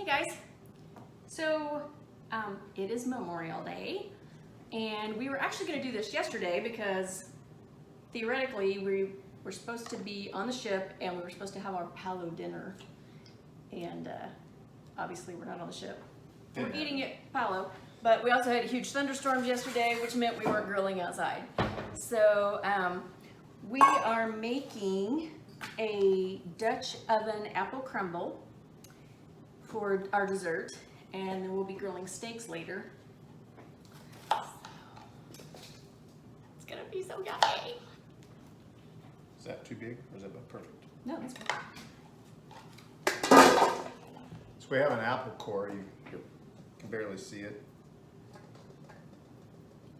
guys, so it is Memorial Day, and we were actually going to do this yesterday because theoretically we were supposed to be on the ship and we were supposed to have our Palo dinner, and obviously we're not on the ship. We're eating at Palo, but we also had huge thunderstorms yesterday, which meant we weren't grilling outside. So we are making a Dutch oven apple crumble for our dessert, and then we'll be grilling steaks later. So, it's gonna be so yummy. Is that too big or is that perfect? No, that's good. So we have an apple core, you can barely see it.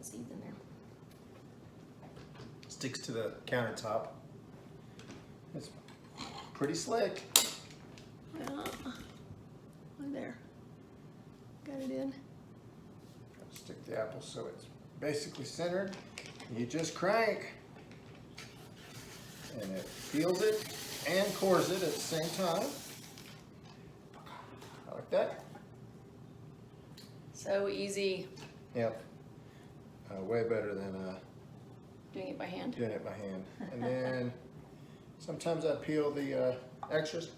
Seeds in there. Sticks to the countertop. It's pretty slick. Yeah. Right there. Got it in. Stick the apple so it's basically centered. You just crank. And it peels it and cores it at the same time. Like that. So easy. Yep. Way better than Doing it by hand. doing it by hand. And then sometimes I peel the extras.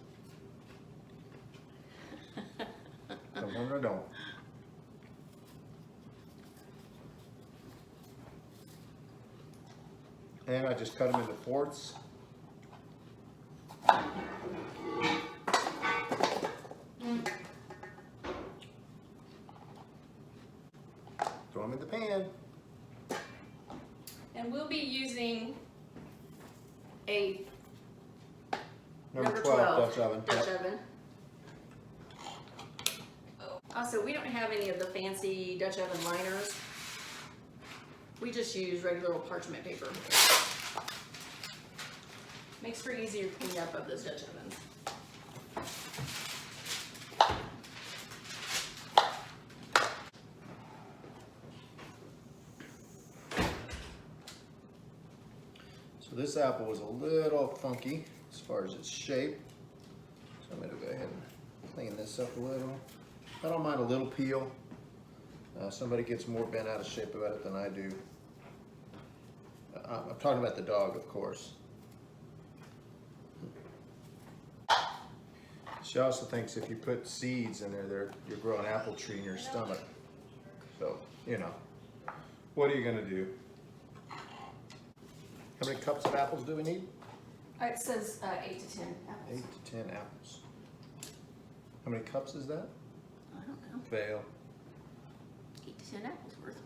The one I don't. And I just cut them into fourths. Throw them in the pan. And we'll be using a Number 12 Dutch oven. Dutch Yep. oven. Also, we don't have any of the fancy Dutch oven liners. We just use regular old parchment paper. Makes for easier cleanup of those Dutch ovens. So this apple was a little funky as far as its shape. So I'm going to go ahead and clean this up a little. I don't mind a little peel. Somebody gets more bent out of shape about it than I do. I'm talking about the dog, of course. She also thinks if you put seeds in there, you're growing an apple tree in your stomach. So, you know, what are you going to do? How many cups of apples do we need? It says 8 to 10 apples. 8 to 10 apples. How many cups is that? I don't know. Fail. 8 to 10 apples worth.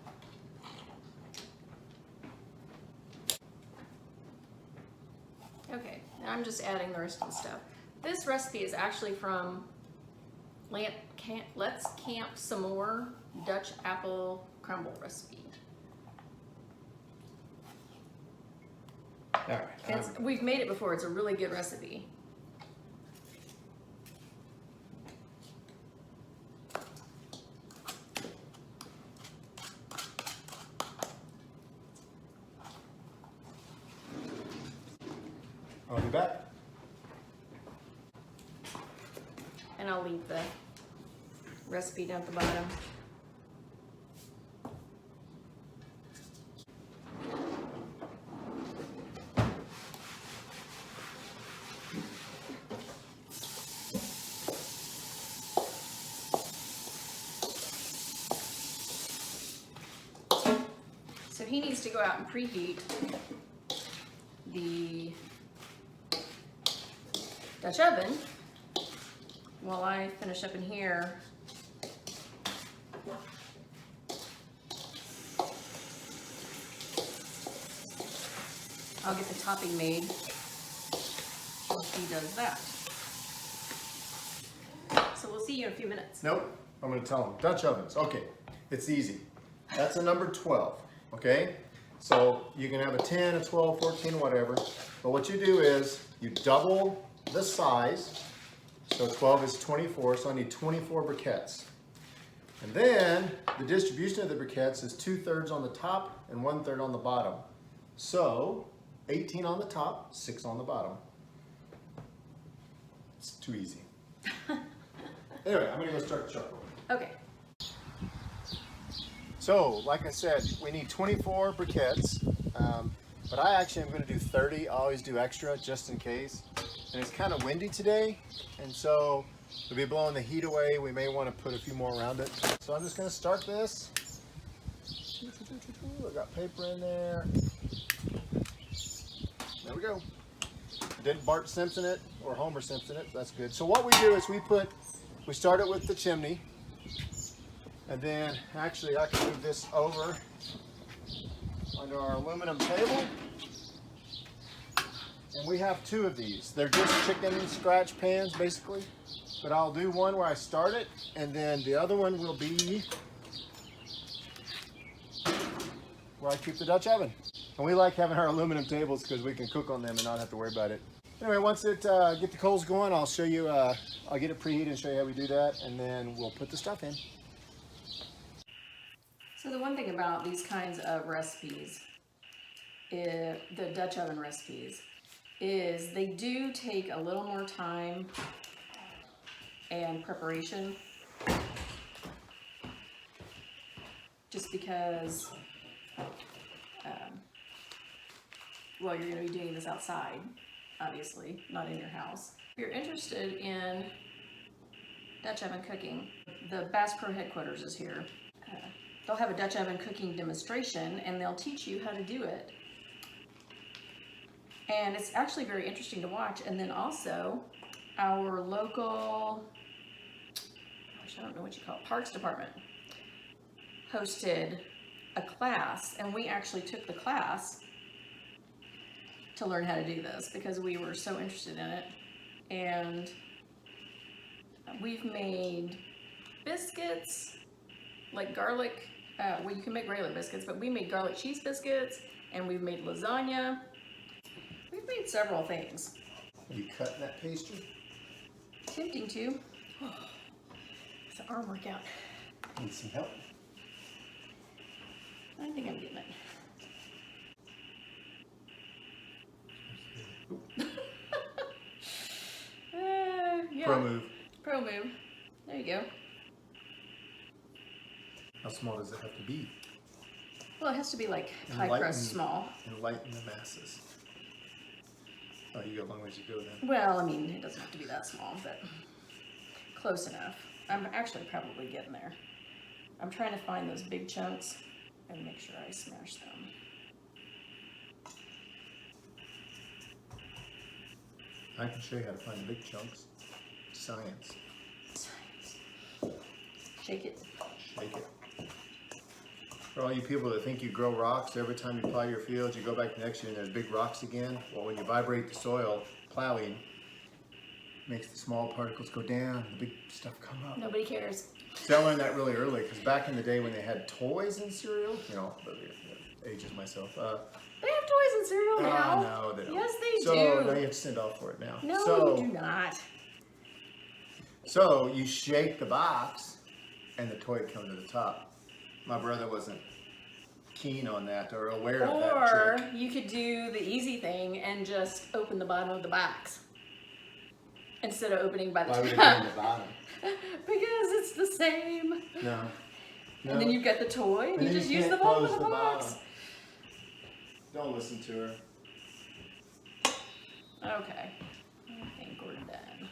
Okay, now I'm just adding the rest of the stuff. This recipe is actually from Let's Camp Some More Dutch Apple Crumble recipe. All right. We've made it before. It's a really good recipe. I'll be back. And I'll leave the recipe down at the bottom. So he needs to go out and preheat the Dutch oven while I finish up in here. I'll get the topping made while he does that. So we'll see you in a few minutes. Nope. I'm going to tell them. Dutch ovens. Okay. It's easy. That's a number 12. Okay? So you can have a 10, a 12, 14, whatever. But what you do is you double the size. So 12 is 24. So I need 24 briquettes. And then the distribution of the briquettes is 2/3 on the top and 1/3 on the bottom. So 18 on the top, 6 on the bottom. It's too easy. Anyway, I'm gonna go start the charcoal. Okay. So, like I said, we need 24 briquettes, but I actually am going to do 30. I always do extra just in case. And it's kind of windy today, and so we'll be blowing the heat away. We may want to put a few more around it. So I'm just going to start this. I got paper in there. There we go. Didn't Bart Simpson it or Homer Simpson it. That's good. So what we do is we start it with the chimney. And then, actually, I can move this over under our aluminum table. And we have 2 of these. They're just chicken scratch pans, basically. But I'll do one where I start it, and then the other one will be where I keep the Dutch oven. And we like having our aluminum tables because we can cook on them and not have to worry about it. Anyway, once it get the coals going, I'll show you, I'll get it preheated and show you how we do that, and then we'll put the stuff in. So the one thing about these kinds of recipes, the Dutch oven recipes, is they do take a little more time and preparation. Just because, well, you're going to be doing this outside, obviously, not in your house. If you're interested in Dutch oven cooking, the Bass Pro headquarters is here. They'll have a Dutch oven cooking demonstration and they'll teach you how to do it. And it's actually very interesting to watch. And then also our local, gosh, I don't know what you call it, Parks Department hosted a class, and we actually took the class to learn how to do this because we were so interested in it. And we've made biscuits, like garlic, well, you can make regular biscuits, but we made garlic cheese biscuits, and we've made lasagna. We've made several things. Are you cutting that pastry? Tempting to. Oh, it's an arm workout. Need some help? I think I'm getting it. Yeah. Pro move. Pro move. There you go. How small does it have to be? Well, it has to be like pie crust small. And lighten the masses. Oh, you got a long ways to go then. Well, I mean, it doesn't have to be that small, but close enough. I'm actually probably getting there. I'm trying to find those big chunks and make sure I smash them. I can show you how to find the big chunks. Science. Shake it. Shake it. For all you people that think you grow rocks every time you plow your fields, you go back the next year and there's big rocks again. Well, when you vibrate the soil, plowing makes the small particles go down, the big stuff come up. Nobody cares. See, I learned that really early because back in the day when they had toys in cereal, you know, ages myself. They have toys in cereal now. No, they don't. Yes, they do. So now you have to send off for it now. No, so, you do not. So you shake the box and the toy comes to the top. My brother wasn't keen on that or aware of that Or trick. you could do the easy thing and just open the bottom of the box instead of opening by the Why top. would it be in the bottom? Because it's the same. No. And then you've got the toy and you then just you use the can't bottom of close the the box. bottom. Don't listen to her. Okay. I think we're done.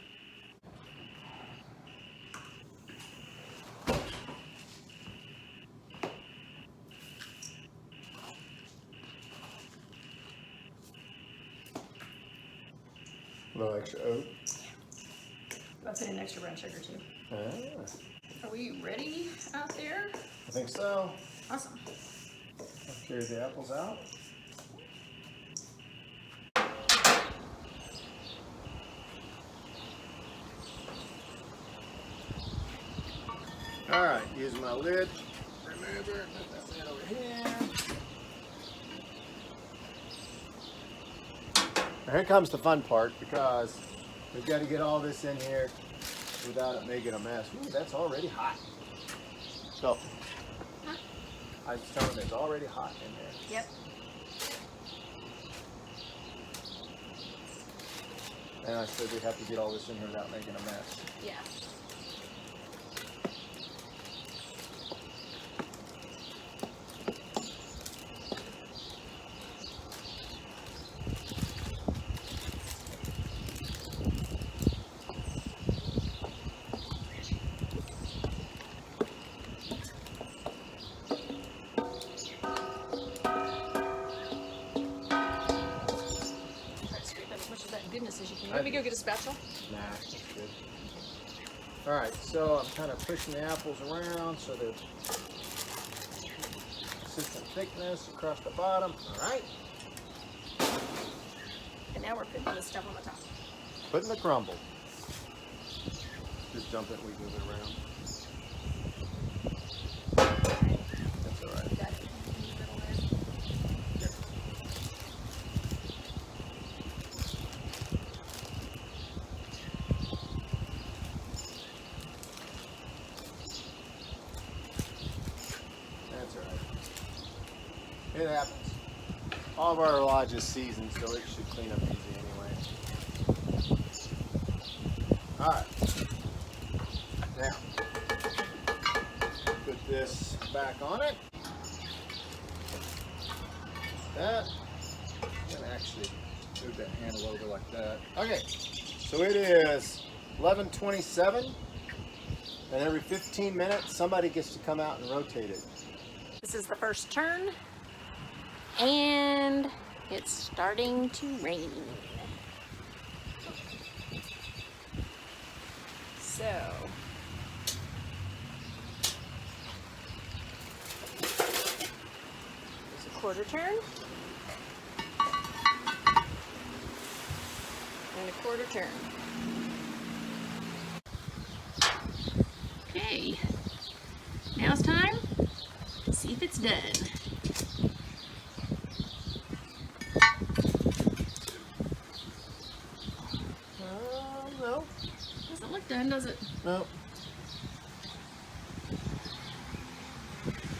A little extra oat. I'll put in extra brown sugar too. Ah, Are we ready out there? I think so. Awesome. I'll carry the apples out. All right, use my lid remover. Put that lid over here. Now here comes the fun part because we've got to get all this in here without it making a mess. Ooh, that's already hot. So, I was telling them it's already hot in there. Yep. And I said we have to get all this in here without making a mess. Yeah. go get a spatula? Nah, that's good. All right, so I'm kind of pushing the apples around so they're consistent thickness across the bottom. All right. And now we're putting the stuff on the top. Putting the crumble. Just dump it and we move it around. That's all right. Got it in the middle there. Here. That's all right. It happens. All of our lodge is seasoned, so it should clean up easy anyway. All right. Now, put this back on it. That. I'm gonna actually move that hand a little bit like that. Okay. So it is 11:27, and every 15 minutes somebody gets to come out and rotate it. This is the first turn, and it's starting to rain. So, there's a quarter turn, and a quarter turn. Okay, now it's time to see if it's done. No. Doesn't look done, does it? No.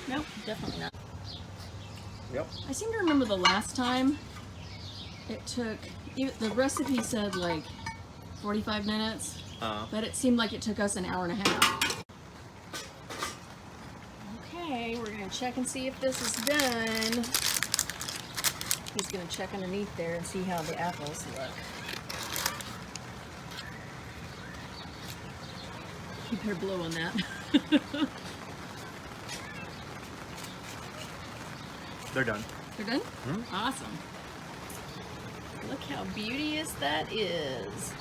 Nope, definitely not. Yep. I seem to remember the last time it took, the recipe said like 45 minutes, but it seemed like it took us an hour and a half. Okay, we're gonna check and see if this is done. He's gonna check underneath there and see how the apples look. You better blow on that. They're done. They're done? Awesome. Look how beauteous that is.